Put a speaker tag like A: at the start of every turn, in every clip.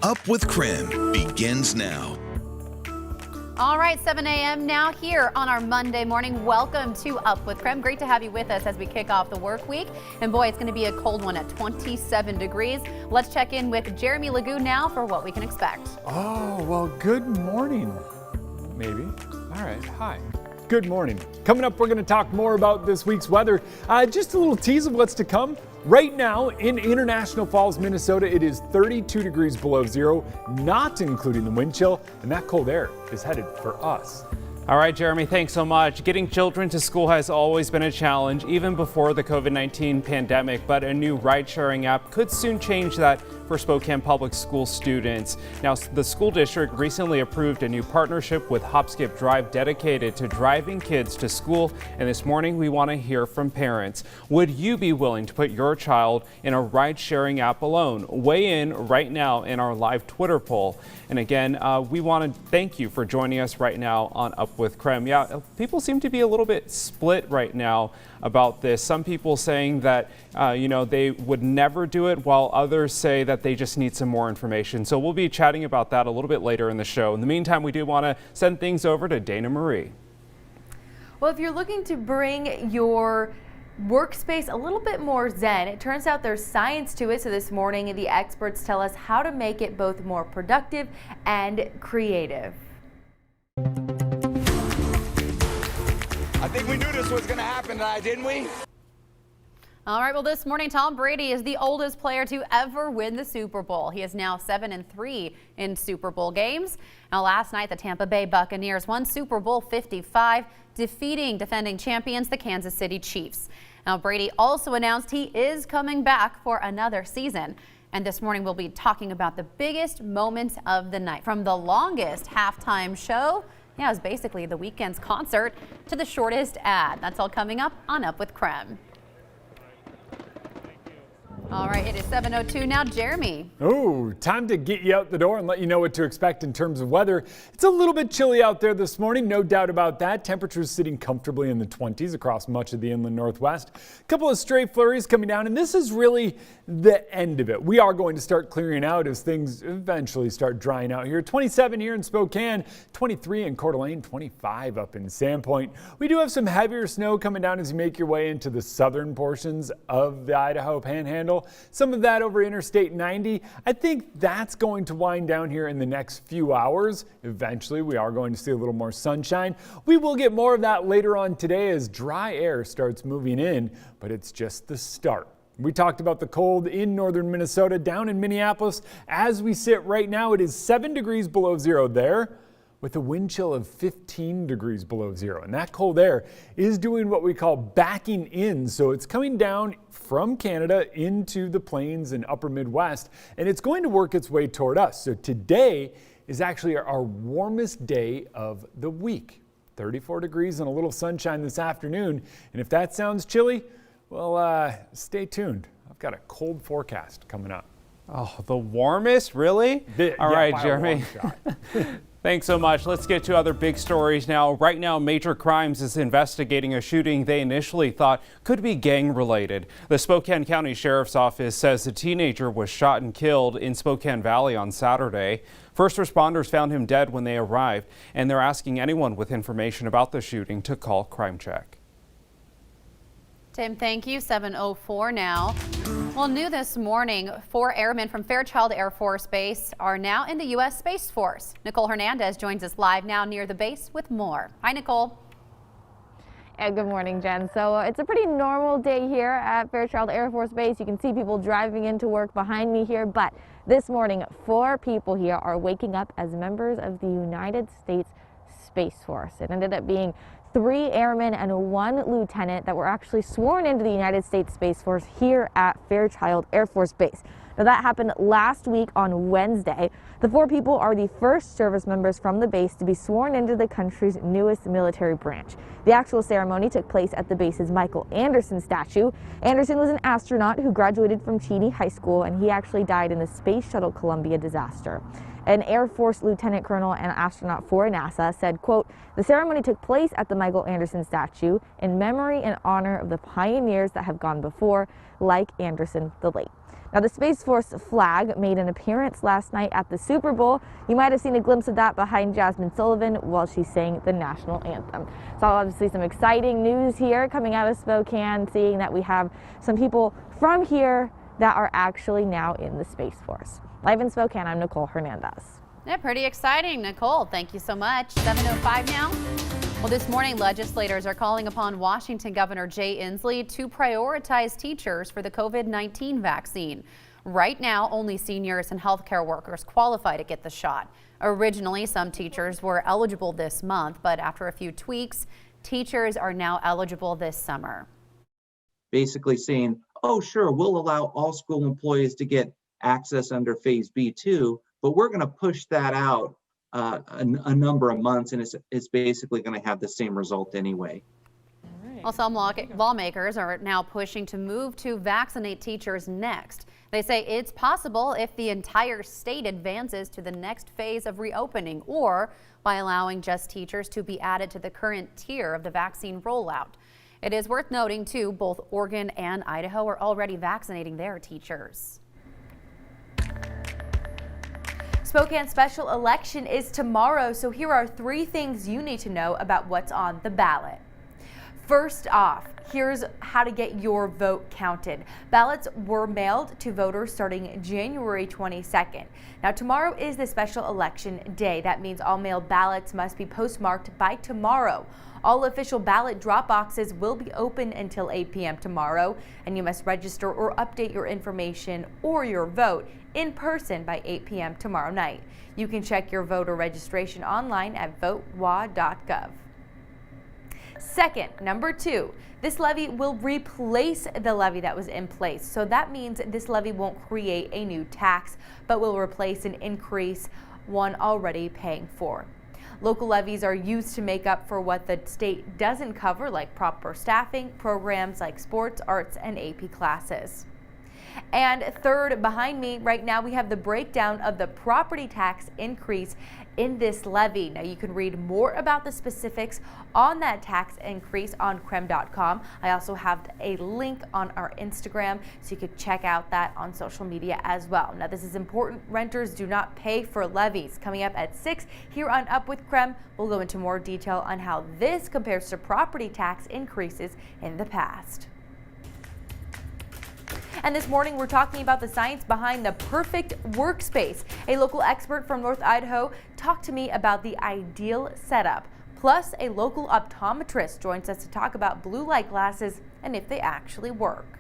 A: Up with KREM begins now.
B: All right, 7 a.m. now here on our Monday morning. Welcome to Up with KREM. Great to have you with us as we kick off the work week. And boy, it's going to be a cold one at 27 degrees. Let's check in with Jeremy Lagoon now for what we can expect.
C: Oh, well, good morning. Maybe. All right. Hi. Good morning. Coming up, we're going to talk more about this week's weather. Just a little tease of what's to come. Right now in International Falls, Minnesota, it is 32 degrees below zero, not including the wind chill, and that cold air is headed for us.
D: All right, Jeremy, thanks so much. Getting children to school has always been a challenge, even before the COVID-19 pandemic, but a new ride-sharing app could soon change that for Spokane Public School students. Now, the school district recently approved a new partnership with Hop Skip Drive dedicated to driving kids to school, and this morning we want to hear from parents. Would you be willing to put your child in a ride-sharing app alone? Weigh in right now in our live Twitter poll. And again, we want to thank you for joining us right now on Up with KREM. Yeah, people seem to be a little bit split right now about this. Some people saying that, they would never do it, while others say that they just need some more information. So we'll be chatting about that a little bit later in the show. In the meantime, we do want to send things over to Dana Marie.
E: Well, if you're looking to bring your workspace a little bit more zen, it turns out there's science to it. So this morning, the experts tell us how to make it both more productive and creative.
F: I think we knew this was going to happen tonight, didn't we?
B: All right, well, this morning, Tom Brady is the oldest player to ever win the Super Bowl. He is now 7-3 in Super Bowl games. Now, last night, the Tampa Bay Buccaneers won Super Bowl 55, defeating defending champions, the Kansas City Chiefs. Now, Brady also announced he is coming back for another season. And this morning, we'll be talking about the biggest moments of the night, from the longest halftime show, it was basically the weekend's concert, to the shortest ad. That's all coming up on Up with KREM. All right, it is 7:02 now. Jeremy.
C: Oh, time to get you out the door and let you know what to expect in terms of weather. It's a little bit chilly out there this morning, no doubt about that. Temperatures sitting comfortably in the 20s across much of the inland northwest. A couple of stray flurries coming down, and this is really the end of it. We are going to start clearing out as things eventually start drying out here. 27 here in Spokane, 23 in Coeur d'Alene, 25 up in Sandpoint. We do have some heavier snow coming down as you make your way into the southern portions of the Idaho Panhandle. Some of that over Interstate 90. I think that's going to wind down here in the next few hours. Eventually, we are going to see a little more sunshine. We will get more of that later on today as dry air starts moving in, but it's just the start. We talked about the cold in northern Minnesota, down in Minneapolis. As we sit right now, it is 7 degrees below zero there, with a wind chill of 15 degrees below zero. And that cold air is doing what we call backing in. So it's coming down from Canada into the plains and upper Midwest, and it's going to work its way toward us. So today is actually our warmest day of the week. 34 degrees and a little sunshine this afternoon. And if that sounds chilly, well, stay tuned. I've got a cold forecast coming up.
D: Oh, the warmest? Really? All right, Jeremy. Thanks so much. Let's get to other big stories now. Right now, Major Crimes is investigating a shooting they initially thought could be gang related. The Spokane County Sheriff's Office says the teenager was shot and killed in Spokane Valley on Saturday. First responders found him dead when they arrived, and they're asking anyone with information about the shooting to call Crime Check.
B: Tim, thank you. 7:04 now. Well, new this morning, 4 airmen from Fairchild Air Force Base are now in the U.S. Space Force. Nicole Hernandez joins us live now near the base with more. Hi, Nicole.
G: And good morning, Jen. So it's a pretty normal day here at Fairchild Air Force Base. You can see people driving into work behind me here, but this morning, 4 people here are waking up as members of the United States Space Force. It ended up being 3 airmen and 1 lieutenant that were actually sworn into the United States Space Force here at Fairchild Air Force Base. Now, that happened last week on Wednesday. The 4 people are the first service members from the base to be sworn into the country's newest military branch. The actual ceremony took place at the base's Michael Anderson statue. Anderson was an astronaut who graduated from Cheney High School, and he actually died in the Space Shuttle Columbia disaster. An Air Force lieutenant colonel and astronaut for NASA said, quote, "The ceremony took place at the Michael Anderson statue in memory and honor of the pioneers that have gone before, like Anderson the late." Now, the Space Force flag made an appearance last night at the Super Bowl. You might have seen a glimpse of that behind Jasmine Sullivan while she sang the national anthem. So obviously some exciting news here coming out of Spokane, seeing that we have some people from here that are actually now in the Space Force. Live in Spokane, I'm Nicole Hernandez.
B: Yeah, pretty exciting, Nicole. Thank you so much. 7:05 now. Well, this morning, legislators are calling upon Washington Governor Jay Inslee to prioritize teachers for the COVID-19 vaccine. Right now, only seniors and healthcare workers qualify to get the shot. Originally, some teachers were eligible this month, but after a few tweaks, teachers are now eligible this summer.
H: Basically saying, oh, sure, we'll allow all school employees to get access under Phase B2, but we're going to push that out a number of months, and it's basically going to have the same result anyway.
B: Well, some lawmakers are now pushing to move to vaccinate teachers next. They say it's possible if the entire state advances to the next phase of reopening, or by allowing just teachers to be added to the current tier of the vaccine rollout. It is worth noting, too, both Oregon and Idaho are already vaccinating their teachers.
E: Spokane special election is tomorrow, so here are 3 things you need to know about what's on the ballot. First off, here's how to get your vote counted. Ballots were mailed to voters starting January 22nd. Now, tomorrow is the special election day. That means all mailed ballots must be postmarked by tomorrow. All official ballot drop boxes will be open until 8 p.m. tomorrow, and you must register or update your information or your vote in person by 8 p.m. tomorrow night. You can check your voter registration online at votewa.gov. Second, number 2, this levy will replace the levy that was in place. So that means this levy won't create a new tax, but will replace an increase one already paying for. Local levies are used to make up for what the state doesn't cover, like proper staffing, programs like sports, arts, and AP classes. And third, behind me right now, we have the breakdown of the property tax increase in this levy. Now, you can read more about the specifics on that tax increase on KREM.com. I also have a link on our Instagram, so you could check out that on social media as well. Now, this is important. Renters do not pay for levies. Coming up at 6 here on Up with KREM, we'll go into more detail on how this compares to property tax increases in the past. And this morning, we're talking about the science behind the perfect workspace. A local expert from North Idaho talked to me about the ideal setup. Plus, a local optometrist joins us to talk about blue light glasses and if they actually work.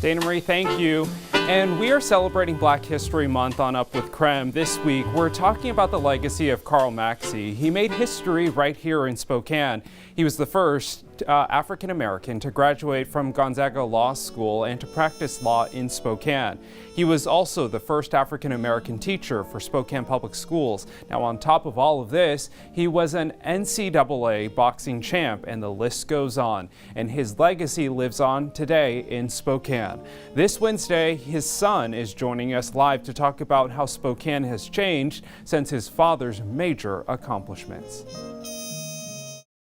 D: Dana Marie, thank you. And we are celebrating Black History Month on Up with KREM. This week, we're talking about the legacy of Karl Maxey. He made history right here in Spokane. He was the first African-American to graduate from Gonzaga Law School and to practice law in Spokane. He was also the first African-American teacher for Spokane Public Schools. Now, on top of all of this, he was an NCAA boxing champ, and the list goes on. And his legacy lives on today in Spokane. This Wednesday, his son is joining us live to talk about how Spokane has changed since his father's major accomplishments.